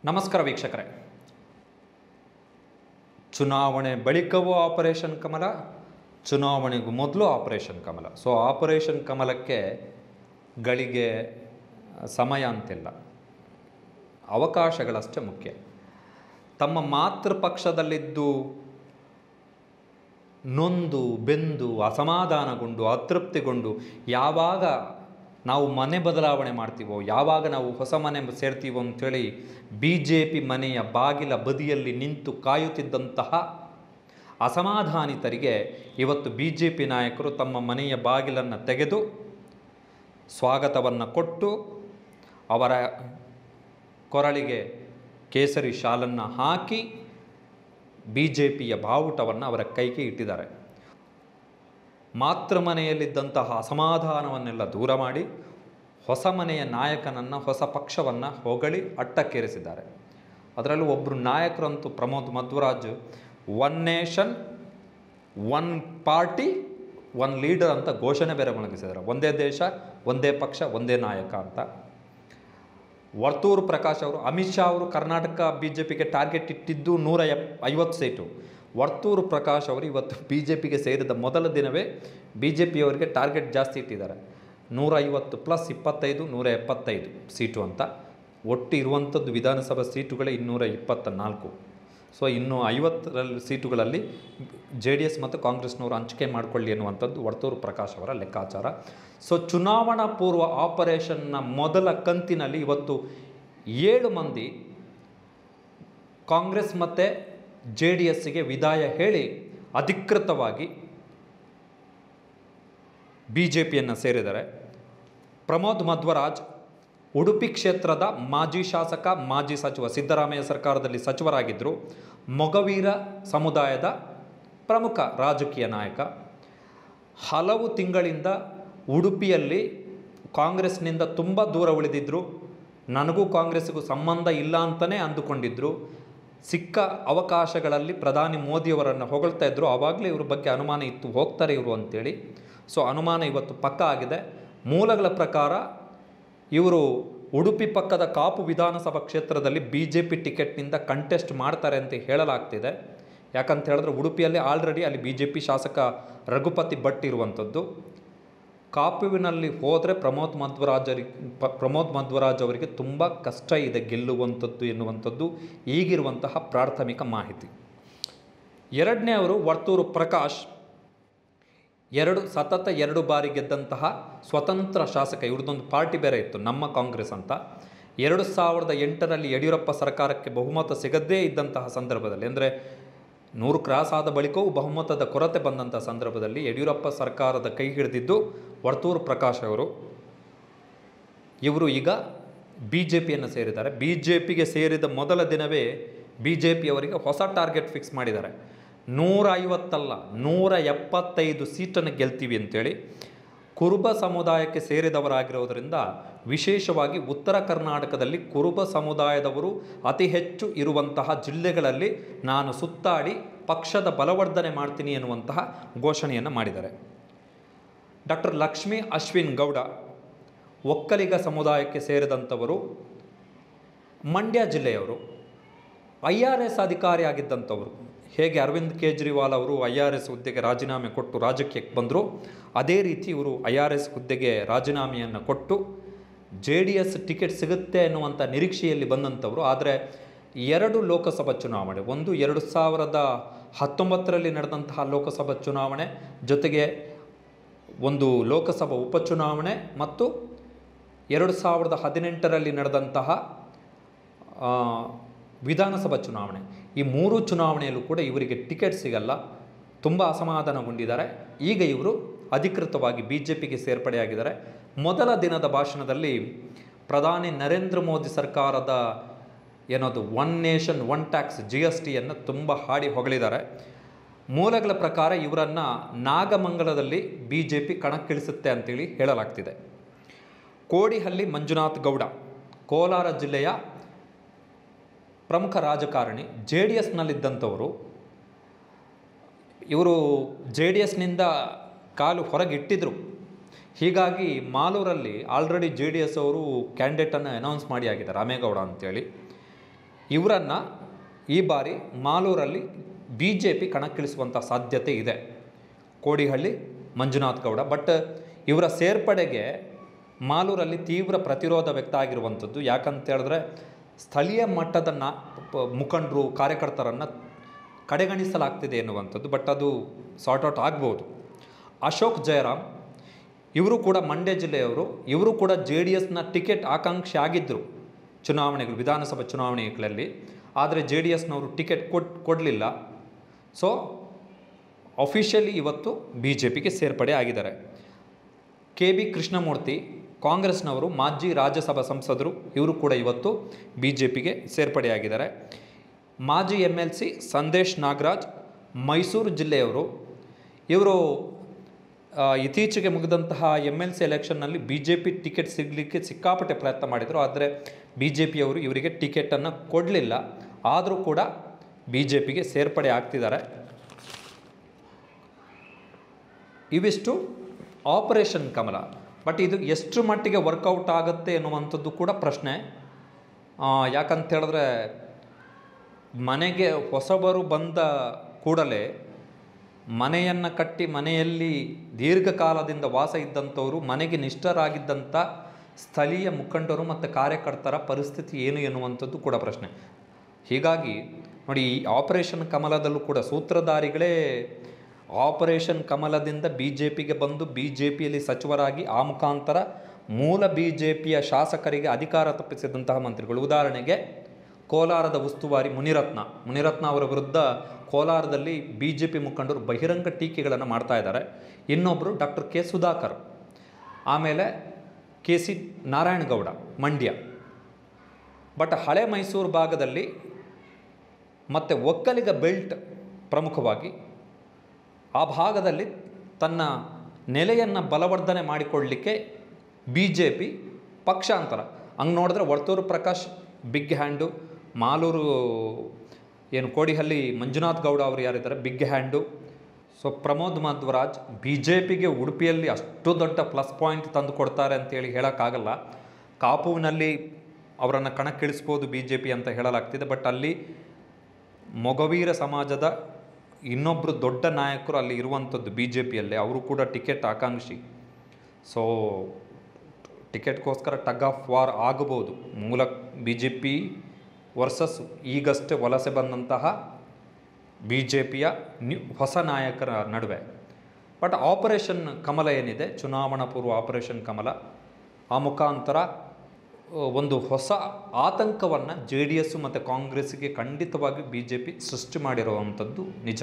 ನಮಸ್ಕಾರ ವೀಕ್ಷಕರೇ. ಚುನಾವಣೆ ಬಳಿಕವೂ ಆಪರೇಷನ್ ಕಮಲ, ಚುನಾವಣೆಗೂ ಮೊದಲು ಆಪರೇಷನ್ ಕಮಲ. ಸೊ ಆಪರೇಷನ್ ಕಮಲಕ್ಕೆ ಗಳಿಗೆ ಸಮಯ ಅಂತಿಲ್ಲ, ಅವಕಾಶಗಳಷ್ಟೇ ಮುಖ್ಯ. ತಮ್ಮ ಮಾತೃಪಕ್ಷದಲ್ಲಿದ್ದು ನೊಂದು ಬೆಂದು ಅಸಮಾಧಾನಗೊಂಡು ಅತೃಪ್ತಿಗೊಂಡು ಯಾವಾಗ ನಾವು ಮನೆ ಬದಲಾವಣೆ ಮಾಡ್ತೀವೋ, ಯಾವಾಗ ನಾವು ಹೊಸ ಮನೆ ಸೇರ್ತೀವೋ ಅಂಥೇಳಿ BJP ಮನೆಯ ಬಾಗಿಲ ಬದಿಯಲ್ಲಿ ನಿಂತು ಕಾಯುತ್ತಿದ್ದಂತಹ ಅಸಮಾಧಾನಿತರಿಗೆ ಇವತ್ತು BJP ನಾಯಕರು ತಮ್ಮ ಮನೆಯ ಬಾಗಿಲನ್ನು ತೆಗೆದು ಸ್ವಾಗತವನ್ನು ಕೊಟ್ಟು ಅವರ ಕೊರಳಿಗೆ ಕೇಸರಿ ಶಾಲನ್ನು ಹಾಕಿ BJPಯ ಬಾವುಟವನ್ನು ಅವರ ಕೈಗೆ ಇಟ್ಟಿದ್ದಾರೆ. ಮಾತೃಮನೆಯಲ್ಲಿದ್ದಂತಹ ಅಸಮಾಧಾನವನ್ನೆಲ್ಲ ದೂರ ಮಾಡಿ ಹೊಸ ಮನೆಯ ನಾಯಕನನ್ನು, ಹೊಸ ಪಕ್ಷವನ್ನು ಹೊಗಳಿ ಅಟ್ಟಕ್ಕೇರಿಸಿದ್ದಾರೆ. ಅದರಲ್ಲೂ ಒಬ್ಬರು ನಾಯಕರಂತೂ Pramod Madhwaraj, one nation one party one leader ಅಂತ ಘೋಷಣೆ ಬೇರೆ ಮೊಳಗಿಸಿದ್ದಾರೆ. ಒಂದೇ ದೇಶ, ಒಂದೇ ಪಕ್ಷ, ಒಂದೇ ನಾಯಕ ಅಂತ. ವರ್ತೂರು ಪ್ರಕಾಶ್ ಅವರು, ಅಮಿತ್ ಶಾ ಅವರು ಕರ್ನಾಟಕ BJPಗೆ ಟಾರ್ಗೆಟ್ ಇಟ್ಟಿದ್ದು 150 ಸೀಟು. ವರ್ತೂರು ಪ್ರಕಾಶ್ ಅವರು ಇವತ್ತು BJPಗೆ ಸೇರಿದ ಮೊದಲ ದಿನವೇ BJPಯವರಿಗೆ ಟಾರ್ಗೆಟ್ ಜಾಸ್ತಿ ಇಟ್ಟಿದ್ದಾರೆ. 150 ಪ್ಲಸ್ 25 175 ಸೀಟು ಅಂತ. ಒಟ್ಟು ಇರುವಂಥದ್ದು ವಿಧಾನಸಭಾ ಸೀಟುಗಳೇ 224. ಸೊ ಇನ್ನು 50 ಸೀಟುಗಳಲ್ಲಿ JDS ಮತ್ತು ಕಾಂಗ್ರೆಸ್ನವರು ಹಂಚಿಕೆ ಮಾಡಿಕೊಳ್ಳಿ ಎನ್ನುವಂಥದ್ದು ವರ್ತೂರು ಪ್ರಕಾಶ್ ಅವರ ಲೆಕ್ಕಾಚಾರ. ಸೊ ಚುನಾವಣಾ ಪೂರ್ವ ಆಪರೇಷನ್ನ ಮೊದಲ ಕಂತಿನಲ್ಲಿ ಇವತ್ತು 7 ಮಂದಿ ಕಾಂಗ್ರೆಸ್ ಮತ್ತು JDSಗೆ ವಿದಾಯ ಹೇಳಿ ಅಧಿಕೃತವಾಗಿ BJPಯನ್ನು ಸೇರಿದ್ದಾರೆ. ಪ್ರಮೋದ್ ಮಧ್ವರಾಜ್ ಉಡುಪಿ ಕ್ಷೇತ್ರದ ಮಾಜಿ ಶಾಸಕ, ಮಾಜಿ ಸಚಿವ, ಸಿದ್ದರಾಮಯ್ಯ ಸರ್ಕಾರದಲ್ಲಿ ಸಚಿವರಾಗಿದ್ದರು. ಮೊಗವೀರ ಸಮುದಾಯದ ಪ್ರಮುಖ ರಾಜಕೀಯ ನಾಯಕ. ಹಲವು ತಿಂಗಳಿಂದ ಉಡುಪಿಯಲ್ಲಿ ಕಾಂಗ್ರೆಸ್ನಿಂದ ತುಂಬ ದೂರ ಉಳಿದಿದ್ದರು. ನನಗೂ ಕಾಂಗ್ರೆಸ್ಸಿಗೂ ಸಂಬಂಧ ಇಲ್ಲ ಅಂತಲೇ ಅಂದುಕೊಂಡಿದ್ದರು. ಸಿಕ್ಕ ಅವಕಾಶಗಳಲ್ಲಿ ಪ್ರಧಾನಿ ಮೋದಿಯವರನ್ನು ಹೊಗಳ್ತಾ ಇದ್ದರು. ಆವಾಗಲೇ ಇವ್ರ ಬಗ್ಗೆ ಅನುಮಾನ ಇತ್ತು, ಹೋಗ್ತಾರೆ ಇವರು ಅಂತೇಳಿ. ಸೊ ಅನುಮಾನ ಇವತ್ತು ಪಕ್ಕಾ ಆಗಿದೆ. ಮೂಲಗಳ ಪ್ರಕಾರ ಇವರು ಉಡುಪಿ ಪಕ್ಕದ ಕಾಪು ವಿಧಾನಸಭಾ ಕ್ಷೇತ್ರದಲ್ಲಿ BJP ಟಿಕೆಟ್ನಿಂದ ಕಂಟೆಸ್ಟ್ ಮಾಡ್ತಾರೆ ಅಂತ ಹೇಳಲಾಗ್ತಿದೆ. ಯಾಕಂತ ಹೇಳಿದ್ರೆ ಉಡುಪಿಯಲ್ಲಿ ಆಲ್ರೆಡಿ ಅಲ್ಲಿ BJP ಶಾಸಕ ರಘುಪತಿ ಭಟ್ ಇರುವಂಥದ್ದು. ಕಾಪುವಿನಲ್ಲಿ ಹೋದರೆ ಪ್ರಮೋದ್ ಮಧ್ವರಾಜ್ ಅವರಿಗೆ ತುಂಬ ಕಷ್ಟ ಇದೆ ಗೆಲ್ಲುವಂಥದ್ದು ಎನ್ನುವಂಥದ್ದು ಈಗಿರುವಂತಹ ಪ್ರಾಥಮಿಕ ಮಾಹಿತಿ. ಎರಡನೇ ಅವರು ವರ್ತೂರು ಪ್ರಕಾಶ್, ಸತತ 2 ಬಾರಿ ಗೆದ್ದಂತಹ ಸ್ವತಂತ್ರ ಶಾಸಕ. ಇವ್ರದ್ದೊಂದು ಪಾರ್ಟಿ ಬೇರೆ ಇತ್ತು, ನಮ್ಮ ಕಾಂಗ್ರೆಸ್ ಅಂತ. 2008ರಲ್ಲಿ ಯಡಿಯೂರಪ್ಪ ಸರ್ಕಾರಕ್ಕೆ ಬಹುಮತ ಸಿಗದೇ ಇದ್ದಂತಹ ಸಂದರ್ಭದಲ್ಲಿ, ಅಂದರೆ 100 ಕ್ರಾಸ್ ಆದ ಬಳಿಕವೂ ಬಹುಮತದ ಕೊರತೆ ಬಂದಂಥ ಸಂದರ್ಭದಲ್ಲಿ ಯಡಿಯೂರಪ್ಪ ಸರ್ಕಾರದ ಕೈ ಹಿಡಿದಿದ್ದು ವರ್ತೂರು ಪ್ರಕಾಶ್ ಅವರು. ಇವರು ಈಗ BJPಯನ್ನು ಸೇರಿದ್ದಾರೆ. BJPಗೆ ಸೇರಿದ ಮೊದಲ ದಿನವೇ BJPಯವರಿಗೆ ಹೊಸ ಟಾರ್ಗೆಟ್ ಫಿಕ್ಸ್ ಮಾಡಿದ್ದಾರೆ. 150 ಅಲ್ಲ 175 ಸೀಟನ್ನು ಗೆಲ್ತೀವಿ ಅಂತೇಳಿ. ಕುರುಬ ಸಮುದಾಯಕ್ಕೆ ಸೇರಿದವರಾಗಿರೋದರಿಂದ ವಿಶೇಷವಾಗಿ ಉತ್ತರ ಕರ್ನಾಟಕದಲ್ಲಿ ಕುರುಬ ಸಮುದಾಯದವರು ಅತಿ ಹೆಚ್ಚು ಇರುವಂತಹ ಜಿಲ್ಲೆಗಳಲ್ಲಿ ನಾನು ಸುತ್ತಾಡಿ ಪಕ್ಷದ ಬಲವರ್ಧನೆ ಮಾಡ್ತೀನಿ ಎನ್ನುವಂತಹ ಘೋಷಣೆಯನ್ನು ಮಾಡಿದ್ದಾರೆ. ಡಾಕ್ಟರ್ ಲಕ್ಷ್ಮೀ ಅಶ್ವಿನ್ ಗೌಡ ಒಕ್ಕಲಿಗ ಸಮುದಾಯಕ್ಕೆ ಸೇರಿದಂಥವರು, ಮಂಡ್ಯ ಜಿಲ್ಲೆಯವರು, IRS ಅಧಿಕಾರಿ ಆಗಿದ್ದಂಥವರು. ಹೇಗೆ ಅರವಿಂದ್ ಕೇಜ್ರಿವಾಲ್ ಅವರು IRS ಹುದ್ದೆಗೆ ರಾಜೀನಾಮೆ ಕೊಟ್ಟು ರಾಜಕೀಯಕ್ಕೆ ಬಂದರು, ಅದೇ ರೀತಿ ಇವರು IRS ಹುದ್ದೆಗೆ ರಾಜೀನಾಮೆಯನ್ನು ಕೊಟ್ಟು JDS ಟಿಕೆಟ್ ಸಿಗುತ್ತೆ ಎನ್ನುವಂಥ ನಿರೀಕ್ಷೆಯಲ್ಲಿ ಬಂದಂಥವರು. ಆದರೆ 2 ಲೋಕಸಭಾ ಚುನಾವಣೆ, ಒಂದು 2019ರಲ್ಲಿ ನಡೆದಂತಹ ಲೋಕಸಭಾ ಚುನಾವಣೆ, ಜೊತೆಗೆ ಒಂದು ಲೋಕಸಭಾ ಉಪಚುನಾವಣೆ ಮತ್ತು 2018ರಲ್ಲಿ ನಡೆದಂತಹ ವಿಧಾನಸಭಾ ಚುನಾವಣೆ. ಈ 3 ಚುನಾವಣೆಯಲ್ಲೂ ಕೂಡ ಇವರಿಗೆ ಟಿಕೆಟ್ ಸಿಗಲ್ಲ. ತುಂಬ ಅಸಮಾಧಾನಗೊಂಡಿದ್ದಾರೆ. ಈಗ ಇವರು ಅಧಿಕೃತವಾಗಿ BJPಗೆ ಸೇರ್ಪಡೆಯಾಗಿದ್ದಾರೆ. ಮೊದಲ ದಿನದ ಭಾಷಣದಲ್ಲಿ ಪ್ರಧಾನಿ ನರೇಂದ್ರ ಮೋದಿ ಸರ್ಕಾರದ ಏನದು ಒನ್ ನೇಷನ್ ಒನ್ ಟ್ಯಾಕ್ಸ್ GSTಯನ್ನು ತುಂಬ ಹಾಡಿ ಹೊಗಳಿದ್ದಾರೆ. ಮೂಲಗಳ ಪ್ರಕಾರ ಇವರನ್ನು ನಾಗಮಂಗಲದಲ್ಲಿ BJP ಕಣಕ್ಕಿಳಿಸುತ್ತೆ ಅಂತೇಳಿ ಹೇಳಲಾಗ್ತಿದೆ. ಕೋಡಿಹಳ್ಳಿ ಮಂಜುನಾಥ್ ಗೌಡ ಕೋಲಾರ ಜಿಲ್ಲೆಯ ಪ್ರಮುಖ ರಾಜಕಾರಣಿ, JDSನಲ್ಲಿದ್ದಂಥವರು. ಇವರು JDSನಿಂದ ಕಾಲು ಹೊರಗಿಟ್ಟಿದ್ರು. ಹೀಗಾಗಿ ಮಾಲೂರಲ್ಲಿ ಆಲ್ರೆಡಿ JDS ಅವರು ಕ್ಯಾಂಡಿಡೇಟನ್ನು ಅನೌನ್ಸ್ ಮಾಡಿ ಆಗಿದ್ದಾರೆ, ರಾಮೇಗೌಡ ಅಂತೇಳಿ. ಇವರನ್ನು ಈ ಬಾರಿ ಮಾಲೂರಲ್ಲಿ ಬಿ ಜೆ ಪಿ ಕಣಕ್ಕಿಳಿಸುವಂಥ ಸಾಧ್ಯತೆ ಇದೆ, ಕೋಡಿಹಳ್ಳಿ ಮಂಜುನಾಥ್ ಗೌಡ. ಬಟ್ ಇವರ ಸೇರ್ಪಡೆಗೆ ಮಾಲೂರಲ್ಲಿ ತೀವ್ರ ಪ್ರತಿರೋಧ ವ್ಯಕ್ತ ಆಗಿರುವಂಥದ್ದು. ಯಾಕಂತ ಹೇಳಿದ್ರೆ ಸ್ಥಳೀಯ ಮಟ್ಟದ ಮುಖಂಡರು ಕಾರ್ಯಕರ್ತರನ್ನು ಕಡೆಗಣಿಸಲಾಗ್ತಿದೆ ಎನ್ನುವಂಥದ್ದು. ಬಟ್ ಅದು ಸಾರ್ಟ್ ಔಟ್ ಆಗ್ಬೋದು. ಅಶೋಕ್ ಜಯರಾಮ್ ಇವರು ಕೂಡ ಮಂಡ್ಯ ಜಿಲ್ಲೆಯವರು. ಇವರು ಕೂಡ JDSನ ಟಿಕೆಟ್ ಆಕಾಂಕ್ಷಿ ಆಗಿದ್ದರು ಚುನಾವಣೆಗಳು, ವಿಧಾನಸಭಾ ಚುನಾವಣೆಗಳಲ್ಲಿ. ಆದರೆ JDSನವರು ಟಿಕೆಟ್ ಕೊಡಲಿಲ್ಲ. ಸೊ ಅಫಿಷಿಯಲಿ ಇವತ್ತು BJPಗೆ ಸೇರ್ಪಡೆ ಆಗಿದ್ದಾರೆ. KB ಕೃಷ್ಣಮೂರ್ತಿ ಕಾಂಗ್ರೆಸ್ನವರು, ಮಾಜಿ ರಾಜ್ಯಸಭಾ ಸಂಸದರು. ಇವರು ಕೂಡ ಇವತ್ತು BJPಗೆ ಸೇರ್ಪಡೆಯಾಗಿದ್ದಾರೆ. ಮಾಜಿ MLC ಸಂದೇಶ್ ನಾಗರಾಜ್ ಮೈಸೂರು ಜಿಲ್ಲೆಯವರು. ಇವರು ಇತ್ತೀಚೆಗೆ ಮುಗಿದಂತಹ MLC ಎಲೆಕ್ಷನ್ನಲ್ಲಿ BJP ಟಿಕೆಟ್ ಸಿಗಲಿಕ್ಕೆ ಸಿಕ್ಕಾಪಟ್ಟೆ ಪ್ರಯತ್ನ ಮಾಡಿದರು. ಆದರೆ BJPಯವರು ಇವರಿಗೆ ಟಿಕೆಟನ್ನು ಕೊಡಲಿಲ್ಲ. ಆದರೂ ಕೂಡ BJPಗೆ ಸೇರ್ಪಡೆ ಆಗ್ತಿದ್ದಾರೆ. ಇವಿಷ್ಟು ಆಪರೇಷನ್ ಕಮಲ. ಬಟ್ ಇದು ಎಷ್ಟು ಮಟ್ಟಿಗೆ ವರ್ಕೌಟ್ ಆಗುತ್ತೆ ಎನ್ನುವಂಥದ್ದು ಕೂಡ ಪ್ರಶ್ನೆ. ಯಾಕಂತ ಹೇಳಿದ್ರೆ ಮನೆಗೆ ಹೊಸಬರು ಬಂದ ಕೂಡಲೇ ಮನೆಯನ್ನು ಕಟ್ಟಿ ಮನೆಯಲ್ಲಿ ದೀರ್ಘಕಾಲದಿಂದ ವಾಸ ಇದ್ದಂಥವರು, ಮನೆಗೆ ನಿಷ್ಠರಾಗಿದ್ದಂಥ ಸ್ಥಳೀಯ ಮುಖಂಡರು ಮತ್ತು ಕಾರ್ಯಕರ್ತರ ಪರಿಸ್ಥಿತಿ ಏನು ಎನ್ನುವಂಥದ್ದು ಕೂಡ ಪ್ರಶ್ನೆ. ಹೀಗಾಗಿ ನೋಡಿ, ಈ ಆಪರೇಷನ್ ಕಮಲದಲ್ಲೂ ಕೂಡ ಸೂತ್ರಧಾರಿಗಳೇ ಆಪರೇಷನ್ ಕಮಲದಿಂದ BJPಗೆ ಬಂದು BJPಯಲ್ಲಿ ಸಚಿವರಾಗಿ ಆ ಮುಖಾಂತರ ಮೂಲ BJPಯ ಶಾಸಕರಿಗೆ ಅಧಿಕಾರ ತಪ್ಪಿಸಿದಂತಹ ಮಂತ್ರಿಗಳು. ಉದಾಹರಣೆಗೆ ಕೋಲಾರದ ಉಸ್ತುವಾರಿ ಮುನಿರತ್ನ ಅವರ ವಿರುದ್ಧ ಕೋಲಾರದಲ್ಲಿ BJP ಮುಖಂಡರು ಬಹಿರಂಗ ಟೀಕೆಗಳನ್ನು ಮಾಡ್ತಾ ಇದ್ದಾರೆ. ಇನ್ನೊಬ್ಬರು ಡಾಕ್ಟರ್ K ಸುಧಾಕರ್, ಆಮೇಲೆ KC ನಾರಾಯಣಗೌಡ ಮಂಡ್ಯ. ಬಟ್ ಹಳೆ ಮೈಸೂರು ಭಾಗದಲ್ಲಿ ಮತ್ತು ಒಕ್ಕಲಿಗ ಬೆಲ್ಟ್ ಪ್ರಮುಖವಾಗಿ ಆ ಭಾಗದಲ್ಲಿ ತನ್ನ ನೆಲೆಯನ್ನು ಬಲವರ್ಧನೆ ಮಾಡಿಕೊಳ್ಳಲಿಕ್ಕೆ BJP ಪಕ್ಷಾಂತರ. ಹಂಗೆ ನೋಡಿದ್ರೆ ವರ್ತೂರು ಪ್ರಕಾಶ್ ಬಿಗ್ ಹ್ಯಾಂಡು, ಮಾಲೂರು ಏನು ಕೋಡಿಹಳ್ಳಿ ಮಂಜುನಾಥ್ ಗೌಡ ಅವರು ಯಾರಿದ್ದಾರೆ big hand. So Pramod Madhwaraj BJPಗೆ ಉಡುಪಿಯಲ್ಲಿ ಅಷ್ಟು ದೊಡ್ಡ ಪ್ಲಸ್ ಪಾಯಿಂಟ್ ತಂದು ಕೊಡ್ತಾರೆ ಅಂತೇಳಿ ಹೇಳೋಕ್ಕಾಗಲ್ಲ. ಕಾಪುವಿನಲ್ಲಿ ಅವರನ್ನು ಕಣಕ್ಕಿಳಿಸ್ಬೋದು BJP ಅಂತ ಹೇಳಲಾಗ್ತಿದೆ. ಬಟ್ ಅಲ್ಲಿ ಮೊಗವೀರ ಸಮಾಜದ ಇನ್ನೊಬ್ಬರು ದೊಡ್ಡ ನಾಯಕರು ಅಲ್ಲಿ ಇರುವಂಥದ್ದು BJPಯಲ್ಲೇ, ಅವರು ಕೂಡ ಟಿಕೆಟ್ ಆಕಾಂಕ್ಷಿ. ಸೊ ಟಿಕೆಟ್ಗೋಸ್ಕರ ಟಗ್ ಆಫ್ ವಾರ್ ಆಗಬಹುದು ಮೂಲ BJP ವರ್ಸಸ್ ಈಗಷ್ಟೇ ವಲಸೆ ಬಂದಂತಹ BJPಯ ಹೊಸ ನಾಯಕರ ನಡುವೆ. ಬಟ್ ಆಪರೇಷನ್ ಕಮಲ ಏನಿದೆ, ಚುನಾವಣಾ ಪೂರ್ವ ಆಪರೇಷನ್ ಕಮಲ, ಆ ಮುಖಾಂತರ ಒಂದು ಹೊಸ ಆತಂಕವನ್ನು JDS ಮತ್ತು ಕಾಂಗ್ರೆಸ್ಸಿಗೆ ಖಂಡಿತವಾಗಿ BJP ಸೃಷ್ಟಿ ಮಾಡಿರುವಂಥದ್ದು ನಿಜ.